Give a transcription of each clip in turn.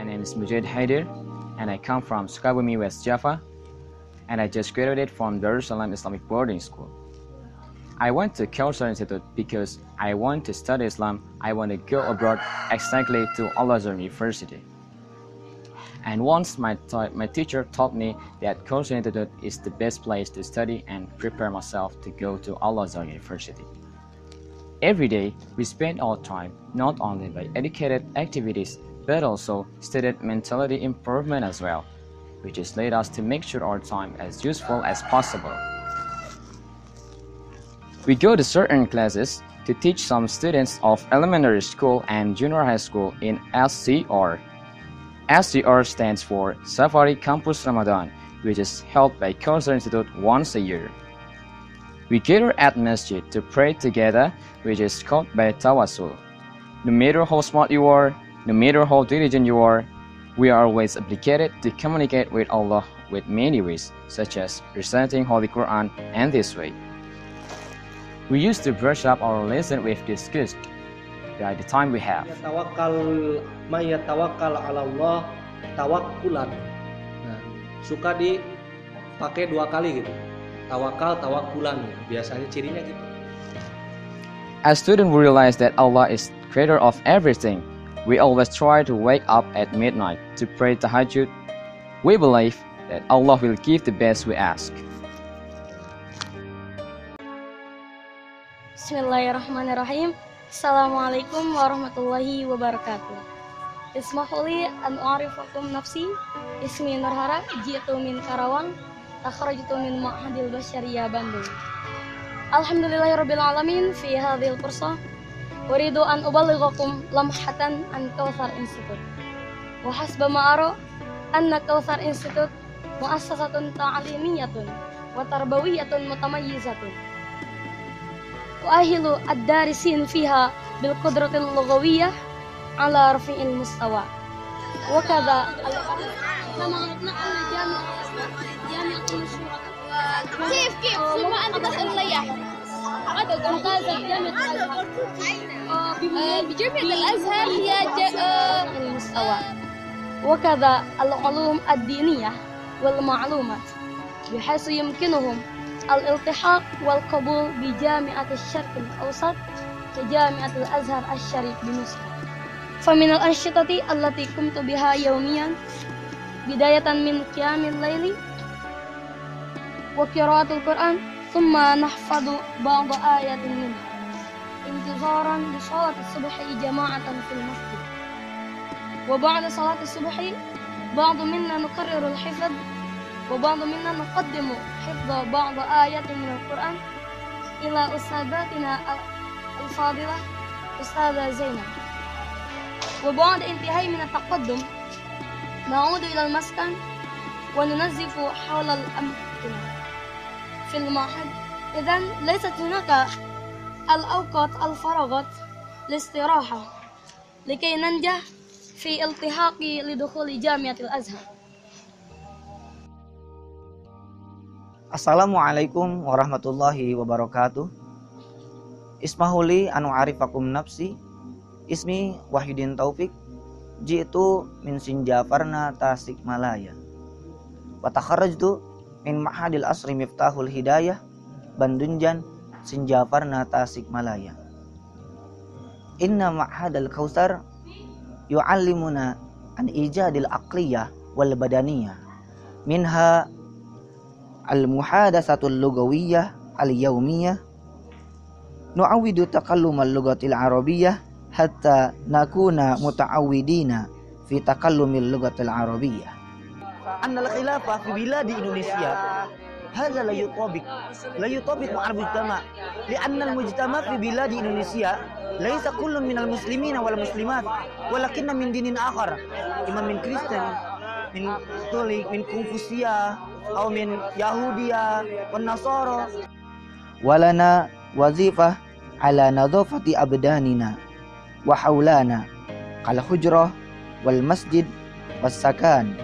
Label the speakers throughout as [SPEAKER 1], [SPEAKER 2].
[SPEAKER 1] name is Mujahid Haider, and I come from Sukabumi, West Java, and I just graduated from Darussalam Islamic Boarding School. I went to Kausar Institute because I want to study Islam. I want to go abroad exactly to Al-Azhar University. And once my teacher taught me that Kausar Institute is the best place to study and prepare myself to go to Al-Azhar University. Every day, we spend our time not only by educated activities, but also student mentality improvement as well, which has led us to make sure our time as useful as possible. We go to certain classes to teach some students of elementary school and junior high school in SCR. SCR stands for Safari Campus Ramadan, which is held by Kausar Institute once a year. We gather at masjid to pray together, which is called by Tawassul. No matter how smart you are, no matter how diligent you are, we are always obligated to communicate with Allah with many ways, such as reciting Holy Quran and this way. We used to brush up our lesson with disgust by the time we have.
[SPEAKER 2] Tawakkal ala Allah tawakkulan. Nah, suka dipakai dua kali gitu. Tawakal, tawakkulan. Biasanya cirinya gitu.
[SPEAKER 1] As students, we realize that Allah is creator of everything. We always try to wake up at midnight to pray tahajjud. We believe that Allah will give the best we ask.
[SPEAKER 3] Bismillahirrahmanirrahim. Assalamualaikum warahmatullahi wabarakatuh. Ismahuli an u'arifakum nafsi. Ismi Nurhara, jitu min Karawang, takharajtu min Ma'hadil Basyariyah Bandung. Alhamdulillahirabbil alamin fi hadhil fursa. Uridu an uballighakum lamhatan an Kausar Institute. Wa hasba ma ara anna Kausar Institute muassasatun ta'limiyatun wa tarbawiyatun mutamayyizatun. وأهل الدارسين فيها بالقدرة اللغوية على رفع المستوى وكذا جامعة المشورة كيف ما أنت تسأل ليح ممتازة بجامعة الأزهر هي المستوى وكذا العلوم الدينية والمعلومات بحيث يمكنهم الالتحاق والقبول بجامعة الشرق الأوسط كجامعة الأزهر الشريف بمصر. فمن الأنشطة التي قمت بها يوميا بداية من قيام الليل وقراءة القرآن ثم نحفظ بعض آيات منها انتظارا لصلاة الصبح جماعة في المسجد. وبعد صلاة الصبح بعض منا نكرر الحفظ وبعض منا نقدم حفظ بعض آيات من القرآن إلى أستاذتنا الفاضلة أستاذة زينب. وبعد انتهاء من التقدم نعود إلى المسكن وننظف حول الأمكنة في المعهد. إذن ليست هناك الأوقات الفراغات للاستراحة لكي ننجح في التحاق لدخول جامعة الأزهر.
[SPEAKER 4] Assalamualaikum warahmatullahi wabarakatuh. Ismahuli anu arifakum nafsi. Ismi Wahyudin Taufik. Jitu min Sinjafarna Tasikmalaya. Wa takharrajtu min Ma'hadil Asri Miftahul Hidayah Bandunjan Sinjafarna Tasikmalaya. Inna Ma'hadal Kausar yu'allimuna an ijadil aqliyah wal badaniyah. Minha al-muhadasatul lugawiyyah al-yawmiyah nu'awidu takallumal lugatil arabiyyah hatta nakuna muta'awwidina fi takallumil lugatil arabiyyah. Anna al-khilafah fi biladi Indonesia hadza la yutabiq ma'al mujtama li'anna al-mujtama fi biladi Indonesia laysa kullun minal muslimina wal muslimat walakinna min dinin akhar imma min Kristen min Katolik min Konfusia atau min Yahudia wan Nasara. Walana wazifah ala nadhafati abdanina wa haulana kal hujrah wal masjid was sakan.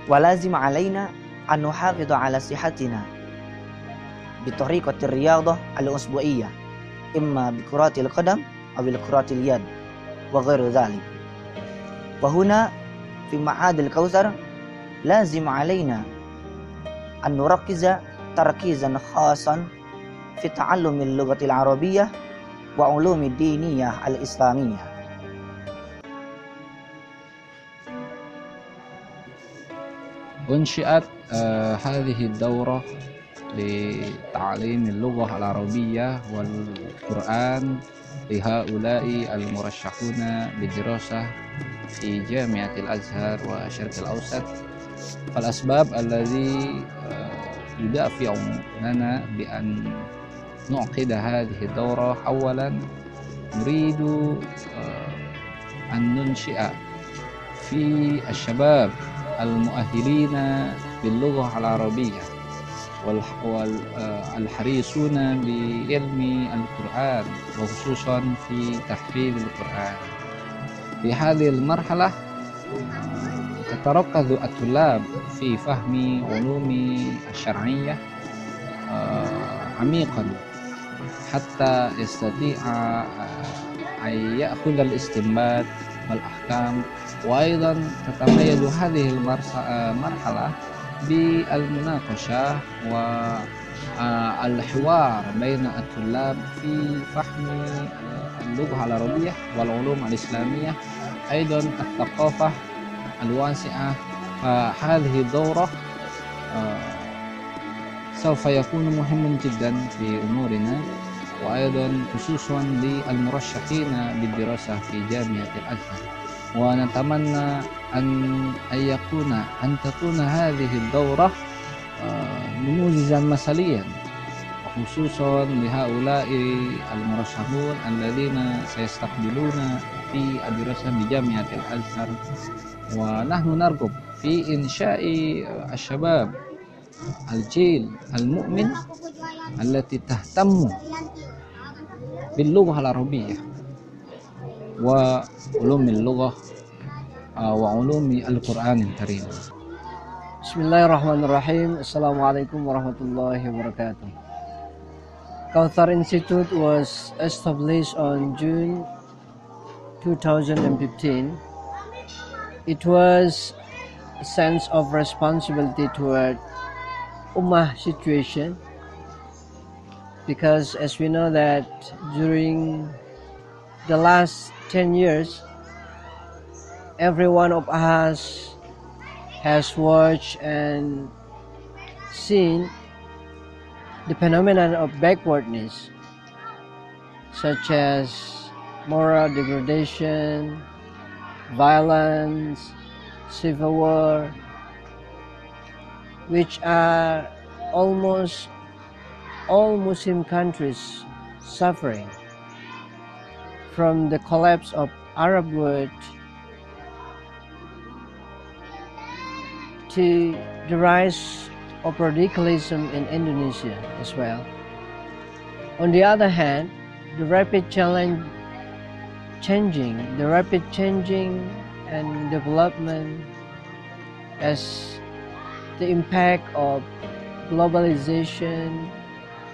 [SPEAKER 4] Walazim alaina an nuhafidha ala sihatina bi tariqati riyadah al usbu'iyyah imma bi kuratil qadam aw bil kuratil yad wa ghairu dhalik. وهنا في معهد الكوثر لازم علينا أن نركز تركيزا خاصا في تعلم اللغة العربية وعلوم الدينية الإسلامية.
[SPEAKER 5] أنشئت هذه الدورة لتعليم اللغة العربية والقرآن لهؤلاء المرشحون للدراسة في جامعة الأزهر والشرق الأوسط. فالأسباب الذي يدافع لنا بأن نعقد هذه الدورة: أولا نريد أن ننشئ في الشباب المؤهلين باللغة العربية والحريصون بعلم القرآن وخصوصا في تحفيظ القرآن. في هذه المرحلة تتركز الطلاب في فهم علوم الشرعية عميقا حتى يستطيع أن يأخذ الاستنباط والأحكام. وأيضا تتميز هذه المرحلة بالمناقشة والحوار بين الطلاب في فهم اللغة العربية والعلوم الإسلامية، أيضا الثقافة الواسعة. فهذه الدورة سوف يكون مهما جدا في أمورنا، وأيضا خصوصا للمرشحين بالدراسة في جامعة الأزهر. ونتمنى أن تكون هذه الدورة نموذجا مثاليا، خصوصا لهؤلاء المرشحون الذين سيستقبلون في الدراسة بجامعة الأزهر. ونحن نرغب في إنشاء الشباب الجيل المؤمن التي تهتم باللغة العربية وعلوم اللغة وعلوم القرآن الكريم.
[SPEAKER 6] Bismillahirrahmanirrahim. Assalamualaikum warahmatullahi wabarakatuh. Kauthar Institute was established on June 2015. It was a sense of responsibility toward Ummah situation, because as we know that during the last 10 years, every one of us has watched and seen the phenomenon of backwardness, such as moral degradation, violence, civil war, which are almost all Muslim countries suffering from the collapse of Arab world to the rise of radicalism in Indonesia as well. On the other hand, the rapid changing and development as the impact of globalization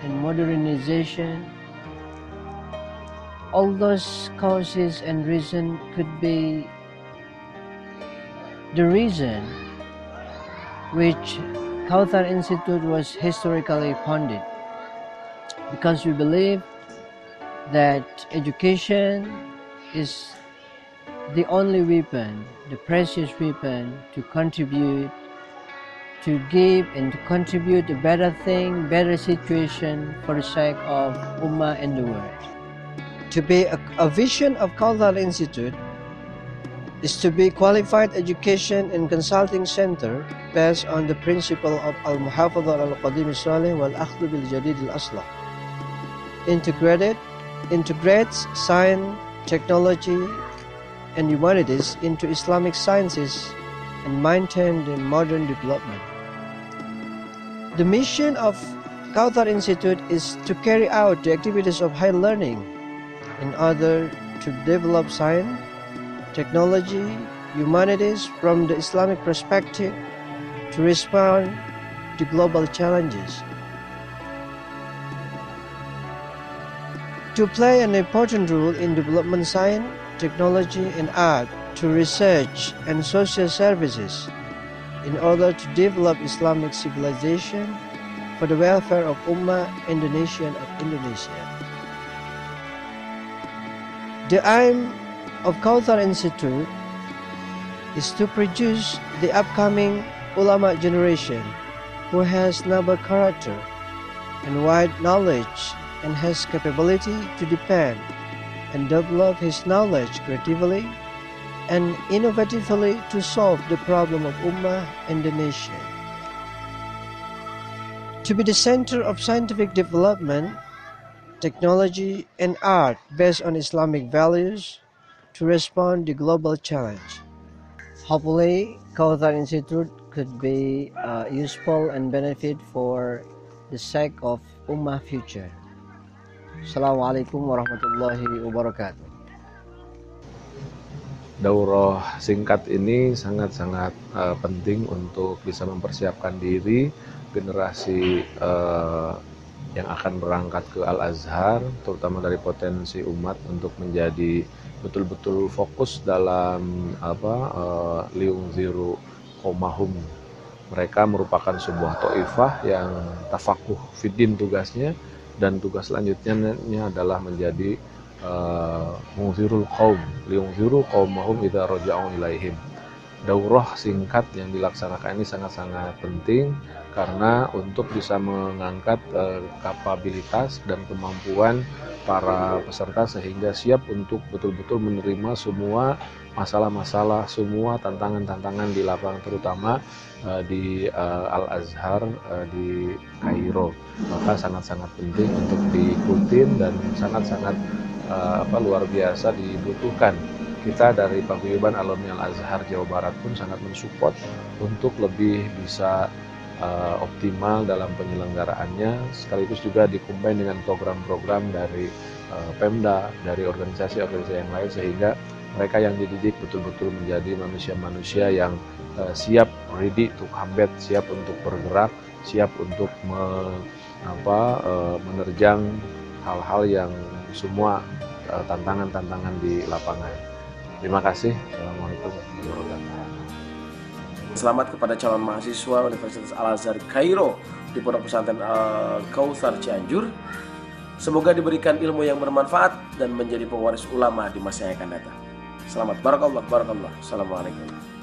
[SPEAKER 6] and modernization, all those causes and reasons could be the reason which Kauthar Institute was historically founded, because we believe that education is the only weapon, the precious weapon to contribute, to give and to contribute a better thing, better situation for the sake of Ummah and the world. To be a vision of Kauthar Institute is to be qualified education and consulting center based on the principle of Al-Muhafadhah Al-Qadim Al-Salih wal-Akhdhu bil-Jadid Al-Aslah. Integrates science, technology, and humanities into Islamic sciences and maintain the modern development. The mission of Kauthar Institute is to carry out the activities of higher learning in order to develop science, technology, humanities from the Islamic perspective to respond to global challenges. To play an important role in development science, technology and art to research and social services in order to develop Islamic civilization for the welfare of Ummah Indonesian of Indonesia. The aim of Kautsar Institute is to produce the upcoming ulama generation who has noble character and wide knowledge and has capability to depend and develop his knowledge creatively and innovatively to solve the problem of Ummah Indonesia. To be the center of scientific development, technology, and art based on Islamic values to respond to global challenge. Hopefully, Kautsar Institute could be useful and benefit for the sake of Ummah future. Assalamualaikum warahmatullahi wabarakatuh.
[SPEAKER 7] Daurah singkat ini sangat-sangat penting untuk bisa mempersiapkan diri generasi yang akan berangkat ke Al-Azhar, terutama dari potensi umat untuk menjadi betul-betul fokus dalam liungziru qaumahum. Mereka merupakan sebuah taifah yang tafakuh fiddin tugasnya, dan tugas selanjutnya adalah menjadi mungzirul qaum, liungziru qaumahum idza raja'u ilaihim. Daurah singkat yang dilaksanakan ini sangat-sangat penting karena untuk bisa mengangkat kapabilitas dan kemampuan para peserta sehingga siap untuk betul-betul menerima semua masalah-masalah, semua tantangan-tantangan di lapangan, terutama di Al-Azhar di Kairo. Maka sangat-sangat penting untuk diikutin dan sangat-sangat luar biasa dibutuhkan. Kita dari Paguyuban Alumni Al-Azhar Jawa Barat pun sangat mensupport untuk lebih bisa optimal dalam penyelenggaraannya, sekaligus juga dikombin dengan program-program dari Pemda, dari organisasi-organisasi yang lain, sehingga mereka yang dididik betul-betul menjadi manusia-manusia yang siap, ready to combat, siap untuk bergerak, siap untuk menerjang hal-hal yang semua tantangan-tantangan di lapangan. Terima kasih. Assalamualaikum warahmatullahi wabarakatuh.
[SPEAKER 8] Selamat kepada calon mahasiswa Universitas Al-Azhar Kairo di Pondok Pesantren Kautsar Cianjur. Semoga diberikan ilmu yang bermanfaat dan menjadi pewaris ulama di masa yang akan datang. Selamat barakallah. Assalamualaikum.